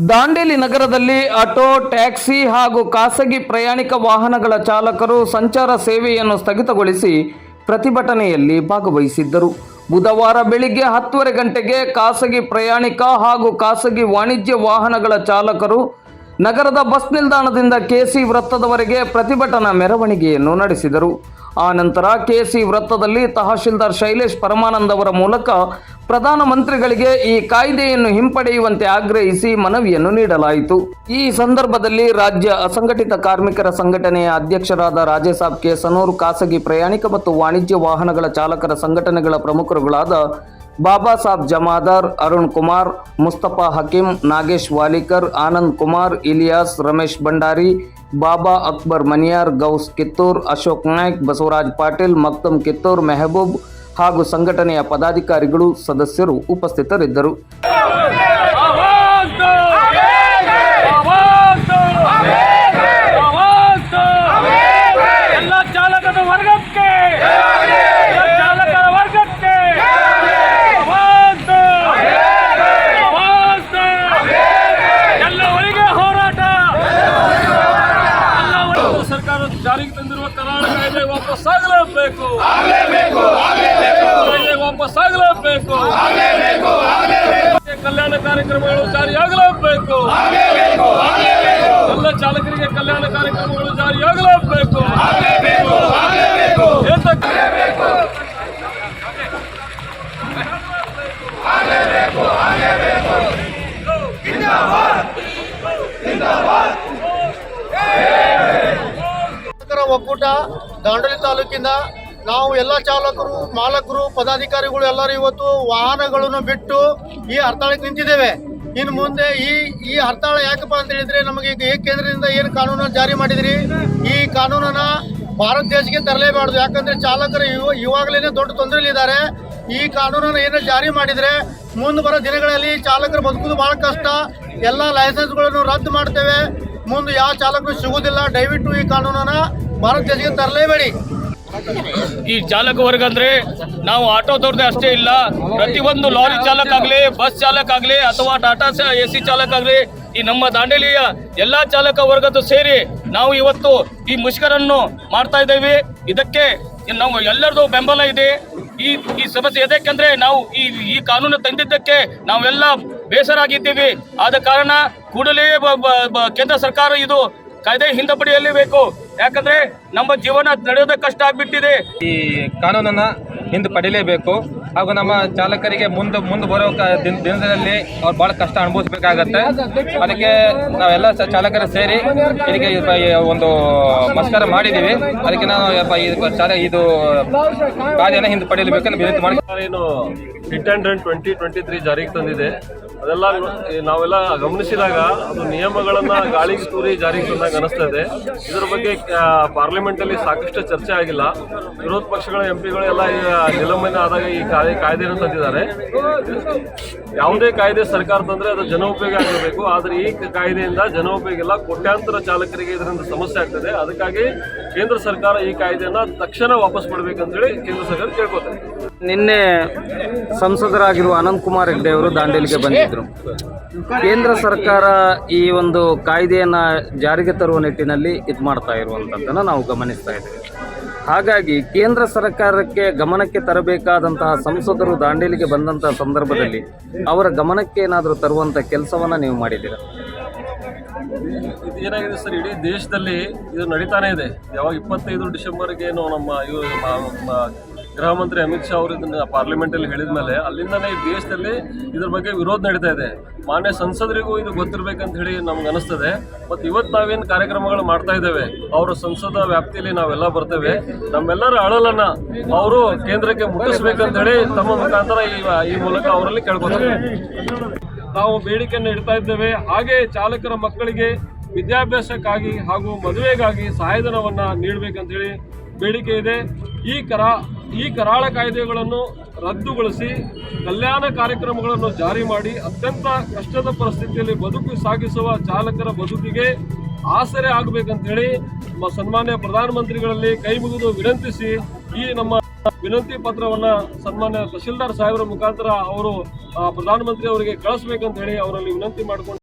ದಾಂಡೇಲಿ ನಗರದಲ್ಲಿ auto, taxi ಹಾಗೂ ಖಾಸಗಿ ಪ್ರಯಾಣಿಕ ವಾಹನಗಳ ಚಾಲಕರು ಸಂಚಾರ ಸೇವೆಯನ್ನು ಸ್ಥಗಿತಗೊಳಿಸಿ ಪ್ರತಿಭಟನೆಯಲ್ಲಿ ಭಾಗವಹಿಸಿದ್ದರು. ಬುಧವಾರ ಬೆಳಿಗ್ಗೆ 10:30 ಗಂಟೆಗೆ ಖಾಸಗಿ ಪ್ರಯಾಣಿಕ ಹಾಗೂ ಖಾಸಗಿ ವಾಣಿಜ್ಯ ವಾಹನಗಳ ಚಾಲಕರು ನಗರದ ಬಸ್ ನಿಲ್ದಾಣದಿಂದ ಕೆಸಿ ವೃತ್ತದವರೆಗೆ ಪ್ರತಿಭಟನಾ ಮೆರವಣಿಗೆಯನ್ನು ನಡೆಸಿದರು. ಆ ನಂತರ ಕೆಸಿ ವೃತ್ತದಲ್ಲಿ ತಹಶೀಲ್ದಾರ್ ಶೈಲೇಶ್ ಪರಮಾನಂದ್ ಅವರ ಮೂಲಕ ಪ್ರಧಾನಮಂತ್ರಿಗಳಿಗೆ ಈ ಕಾಯ್ದೆಯನ್ನು ಹಿಂಪಡೆಯುವಂತೆ ಆಗ್ರಹಿಸಿ ಮನವಿಯನ್ನು ನೀಡಲಾಯಿತು. ಈ ಸಂದರ್ಭದಲ್ಲಿ ರಾಜ್ಯ ಅಸಂಘಟಿತ ಕಾರ್ಮಿಕರ ಸಂಘಟನೆಯ ಅಧ್ಯಕ್ಷರಾದ ರಾಜೇಸಾಬ್ ಕೆ ಸನೂರ್, ಖಾಸಗಿ ಪ್ರಯಾಣಿಕ ಮತ್ತು ವಾಣಿಜ್ಯ ವಾಹನಗಳ ಚಾಲಕರ ಸಂಘಟನೆಗಳ ಪ್ರಮುಖರುಗಳಾದ ಬಾಬಾ ಸಾಬ್ ಜಮಾದಾರ್, ಅರುಣ್ ಕುಮಾರ್, ಮುಸ್ತಫಾ ಹಕೀಂ, ನಾಗೇಶ್ ವಾಲಿಕರ್, ಆನಂದ್ ಕುಮಾರ್, ಇಲಿಯಾಸ್, ರಮೇಶ್ ಭಂಡಾರಿ, ಬಾಬಾ ಅಕ್ಬರ್ ಮನಿಯಾರ್, ಗೌಸ್ ಕಿತ್ತೂರ್, ಅಶೋಕ್ ನಾಯ್ಕ್, ಬಸವರಾಜ್ ಪಾಟೀಲ್, ಮಕ್ತಮ್ ಕಿತ್ತೂರ್, ಮೆಹಬೂಬ್ ಹಾಗೂ ಸಂಘಟನೆಯ ಪದಾಧಿಕಾರಿಗಳು, ಸದಸ್ಯರು ಉಪಸ್ಥಿತರಿದ್ದರು. ಜಾರಿಗೆ ತಂದಿರುವ ಕರಾಳ ಕಾಯ್ದೆ ವಾಪಸ್ ಆಗಲೇಬೇಕು, ವಾಪಸ್ ಆಗಲೇಬೇಕು. ಕಲ್ಯಾಣ ಕಾರ್ಯಕ್ರಮಗಳು ಜಾರಿಯಾಗಲೇಬೇಕು, ಎಲ್ಲ ಚಾಲಕರಿಗೆ ಕಲ್ಯಾಣ ಕಾರ್ಯಕ್ರಮಗಳು ಜಾರಿಯಾಗಲೇಬೇಕು. ಒಕ್ಕೂಟ ದಾಂಡೇಲಿ ತಾಲೂಕಿಂದ ನಾವು ಎಲ್ಲ ಚಾಲಕರು, ಮಾಲಕರು, ಪದಾಧಿಕಾರಿಗಳು ಎಲ್ಲರೂ ಇವತ್ತು ವಾಹನಗಳನ್ನು ಬಿಟ್ಟು ಈ ಹರ್ತಾಳಕ್ಕೆ ನಿಂತಿದ್ದೇವೆ. ಇನ್ನು ಮುಂದೆ ಈ ಹರ್ತಾಳ ಯಾಕಪ್ಪ ಅಂತ ಹೇಳಿದ್ರೆ, ನಮಗೆ ಕೇಂದ್ರದಿಂದ ಏನು ಕಾನೂನು ಜಾರಿ ಮಾಡಿದ್ರಿ, ಈ ಕಾನೂನನ್ನ ಭಾರತ ದೇಶಕ್ಕೆ ತರಲೇಬಾರ್ದು. ಯಾಕಂದ್ರೆ ಚಾಲಕರು ಇವಾಗಲೇ ದೊಡ್ಡ ತೊಂದರೆಯಲ್ಲಿದ್ದಾರೆ. ಈ ಕಾನೂನನ್ನು ಏನು ಜಾರಿ ಮಾಡಿದರೆ ಮುಂದೆ ಬರೋ ದಿನಗಳಲ್ಲಿ ಚಾಲಕರು ಬದುಕೋದು ಭಾಳ ಕಷ್ಟ. ಎಲ್ಲ ಲೈಸೆನ್ಸ್ಗಳನ್ನು ರದ್ದು ಮಾಡ್ತೇವೆ. ಮುಂದೆ ಯಾವ ಚಾಲಕರು ಸಿಗುವುದಿಲ್ಲ. ದಯವಿಟ್ಟು ಈ ಕಾನೂನನ್ನ ಭಾರತ ದೇಶಕ್ಕೆ ತರಲೇಬೇಡಿ. ಈ ಚಾಲಕ ವರ್ಗ ಅಂದ್ರೆ ನಾವು ಆಟೋದವ್ರದ್ದೇ ಅಷ್ಟೇ ಇಲ್ಲ, ಪ್ರತಿಯೊಂದು ಲಾರಿ ಚಾಲಕ ಆಗಲಿ, ಬಸ್ ಚಾಲಕ ಆಗಲಿ ಅಥವಾ ಟಾಟಾ AC ಚಾಲಕ ಆಗಲಿ, ಈ ನಮ್ಮ ದಾಂಡೇಲಿಯ ಎಲ್ಲಾ ಚಾಲಕ ವರ್ಗದ ಸೇರಿ ನಾವು ಇವತ್ತು ಈ ಮುಷ್ಕರನ್ನು ಮಾಡ್ತಾ ಇದ್ದೇವೆ. ಇದಕ್ಕೆ ನಾವು ಎಲ್ಲರದು ಬೆಂಬಲ ಇದೆ. ಈ ಸಮಸ್ಯೆ ಎದಕ್ಕೆಂದ್ರೆ ನಾವು ಈ ಕಾನೂನು ತಂದಿದ್ದಕ್ಕೆ ನಾವೆಲ್ಲ ಬೇಸರಾಗಿದ್ದೀವಿ. ಆದ ಕಾರಣ ಕೂಡಲೇ ಕೇಂದ್ರ ಸರ್ಕಾರ ಇದು ಕಾಯ್ದೆ ಹಿಂದಪಡೆಯಲೇಬೇಕು. ಯಾಕಂದ್ರೆ ನಮ್ಮ ಜೀವನ ನಡೆಯೋದ ಕಷ್ಟ ಆಗ್ಬಿಟ್ಟಿದೆ. ಈ ಕಾನೂನನ್ನ ಹಿಂದಪಡೆಯಲೇಬೇಕು. ಹಾಗೂ ನಮ್ಮ ಚಾಲಕರಿಗೆ ಮುಂದೆ ಬರೋ ದಿನದಲ್ಲಿ ಅವ್ರು ಭಾಳ ಕಷ್ಟ ಅನುಭವಿಸ್ಬೇಕಾಗತ್ತೆ. ಅದಕ್ಕೆ ನಾವೆಲ್ಲ ಚಾಲಕರು ಸೇರಿ ಇದಕ್ಕೆ ಒಂದು ಮುಷ್ಕರ ಮಾಡಿದ್ದೀವಿ. ಅದಕ್ಕೆ ನಾವು ಇದು ಕಾಯ್ದೆನ ಹಿಂದಪಡೆಯಲೇಬೇಕಂತ ವಿನಂತಿ ಮಾಡಿ. ಏನು ಹಿಟ್ ಆ್ಯಂಡ್ ರನ್ 2023 ಜಾರಿಗೆ ತಂದಿದೆ, ಅದೆಲ್ಲ ನಾವೆಲ್ಲ ಗಮನಿಸಿದಾಗ ಅದು ನಿಯಮಗಳನ್ನ ಗಾಳಿಗೆ ತೂರಿ ಜಾರಿಗೆ ತಂದಾಗ ಅನಿಸ್ತಾ ಇದೆ. ಇದರ ಬಗ್ಗೆ ಪಾರ್ಲಿಮೆಂಟಲ್ಲಿ ಸಾಕಷ್ಟು ಚರ್ಚೆ ಆಗಿಲ್ಲ. ವಿರೋಧ ಪಕ್ಷಗಳ MP ಗಳೆಲ್ಲ ನಿಲಂಬನೆ ಆದಾಗ ಈ ಕಾಯ್ದೆಯನ್ನು ತಂದಿದ್ದಾರೆ. ಯಾವುದೇ ಕಾಯ್ದೆ ಸರ್ಕಾರ ತಂದ್ರೆ ಅದು ಜನೋಪಯೋಗಿ ಆಗಬೇಕು. ಆದರೆ ಈ ಕಾಯ್ದೆಯಿಂದ ಜನೋಪಯೋಗಿ ಇಲ್ಲ, ಕೋಟ್ಯಾಂತರ ಚಾಲಕರಿಗೆ ಇದರಿಂದ ಸಮಸ್ಯೆ ಆಗ್ತದೆ. ಅದಕ್ಕಾಗಿ ಕೇಂದ್ರ ಸರ್ಕಾರ ಈ ಕಾಯ್ದೆಯನ್ನ ತಕ್ಷಣ ವಾಪಸ್ ಮಾಡಬೇಕಂತೇಳಿ ಕೇಂದ್ರ ಸರ್ಕಾರ ಕೇಳ್ಕೊತಾರೆ. ನಿನ್ನೆ ಸಂಸದರಾಗಿರುವ ಅನಂತ್ ಕುಮಾರ್ ಹೆಗ್ಡೆ ಅವರು ದಾಂಡೇಲಿಗೆ ಬಂದಿದ್ದರು. ಕೇಂದ್ರ ಸರ್ಕಾರ ಈ ಒಂದು ಕಾಯ್ದೆಯನ್ನು ಜಾರಿಗೆ ತರುವ ನಿಟ್ಟಿನಲ್ಲಿ ಇದು ಮಾಡ್ತಾ ಇರುವಂಥದ್ದನ್ನು ನಾವು ಗಮನಿಸ್ತಾ ಇದ್ದೇವೆ. ಹಾಗಾಗಿ ಕೇಂದ್ರ ಸರ್ಕಾರಕ್ಕೆ ಗಮನಕ್ಕೆ ತರಬೇಕಾದಂತಹ ಸಂಸದರು ದಾಂಡೇಲಿಗೆ ಬಂದಂತಹ ಸಂದರ್ಭದಲ್ಲಿ ಅವರ ಗಮನಕ್ಕೆ ಏನಾದರೂ ತರುವಂಥ ಕೆಲಸವನ್ನು ನೀವು ಮಾಡಿದ್ದೀರಾ? ಇದು ಏನಾಗಿದೆ ಸರ್, ಇಡೀ ದೇಶದಲ್ಲಿ ಇದು ನಡೀತಾನೆ ಇದೆ. ಯಾವಾಗ 25 ಡಿಸೆಂಬರ್ಗೆ ಏನು ನಮ್ಮ ಗೃಹ ಮಂತ್ರಿ ಅಮಿತ್ ಶಾ ಅವರು ಇದನ್ನ ಪಾರ್ಲಿಮೆಂಟಲ್ಲಿ ಹೇಳಿದ ಮೇಲೆ ಅಲ್ಲಿಂದನೇ ಈ ದೇಶದಲ್ಲಿ ಇದ್ರ ಬಗ್ಗೆ ವಿರೋಧ ನಡೀತಾ ಇದೆ. ಮಾನ್ಯ ಸಂಸದರಿಗೂ ಇದು ಗೊತ್ತಿರಬೇಕಂತ ಹೇಳಿ ನಮ್ಗೆ ಅನಿಸ್ತದೆ. ಮತ್ತು ಇವತ್ತು ನಾವೇನು ಕಾರ್ಯಕ್ರಮಗಳು ಮಾಡ್ತಾ ಇದ್ದೇವೆ, ಅವರ ಸಂಸದ ವ್ಯಾಪ್ತಿಯಲ್ಲಿ ನಾವೆಲ್ಲ ಬರ್ತೇವೆ. ನಮ್ಮೆಲ್ಲರ ಅಳಲನ್ನ ಅವರು ಕೇಂದ್ರಕ್ಕೆ ಮುಟ್ಟಿಸ್ಬೇಕಂತ ಹೇಳಿ ತಮ್ಮ ಮುಖಾಂತರ ಈ ಮೂಲಕ ಅವರಲ್ಲಿ ಕೇಳ್ಕೊತಾರೆ. ನಾವು ಬೇಡಿಕೆಯನ್ನು ಇಡ್ತಾ ಇದ್ದೇವೆ. ಹಾಗೆ ಚಾಲಕರ ಮಕ್ಕಳಿಗೆ ವಿದ್ಯಾಭ್ಯಾಸಕ್ಕಾಗಿ ಹಾಗೂ ಮದುವೆಗಾಗಿ ಸಹಾಯಧನವನ್ನು ನೀಡಬೇಕಂತೇಳಿ ಬೇಡಿಕೆ ಇದೆ. ಈ ಕರಾಳ ಕಾಯ್ದೆಗಳನ್ನು ರದ್ದುಗೊಳಿಸಿ ಕಲ್ಯಾಣ ಕಾರ್ಯಕ್ರಮಗಳನ್ನು ಜಾರಿ ಮಾಡಿ ಅತ್ಯಂತ ಕಷ್ಟದ ಪರಿಸ್ಥಿತಿಯಲ್ಲಿ ಬದುಕು ಸಾಗಿಸುವ ಚಾಲಕರ ಬದುಕಿಗೆ ಆಸರೆ ಆಗಬೇಕಂತೇಳಿ ಸನ್ಮಾನ್ಯ ಪ್ರಧಾನಮಂತ್ರಿಗಳಲ್ಲಿ ಕೈ ಮುಗಿದು ವಿನಂತಿಸಿ ಈ ನಮ್ಮ ವಿನಂತಿ ಪತ್ರವನ್ನು ಸನ್ಮಾನ್ಯ ತಹಶೀಲ್ದಾರ್ ಸಾಹೇಬರ ಮುಖಾಂತರ ಅವರು ಪ್ರಧಾನಮಂತ್ರಿ ಅವರಿಗೆ ಕಳಿಸಬೇಕಂತ ಹೇಳಿ ಅವರಲ್ಲಿ ವಿನಂತಿ ಮಾಡಿಕೊಂಡು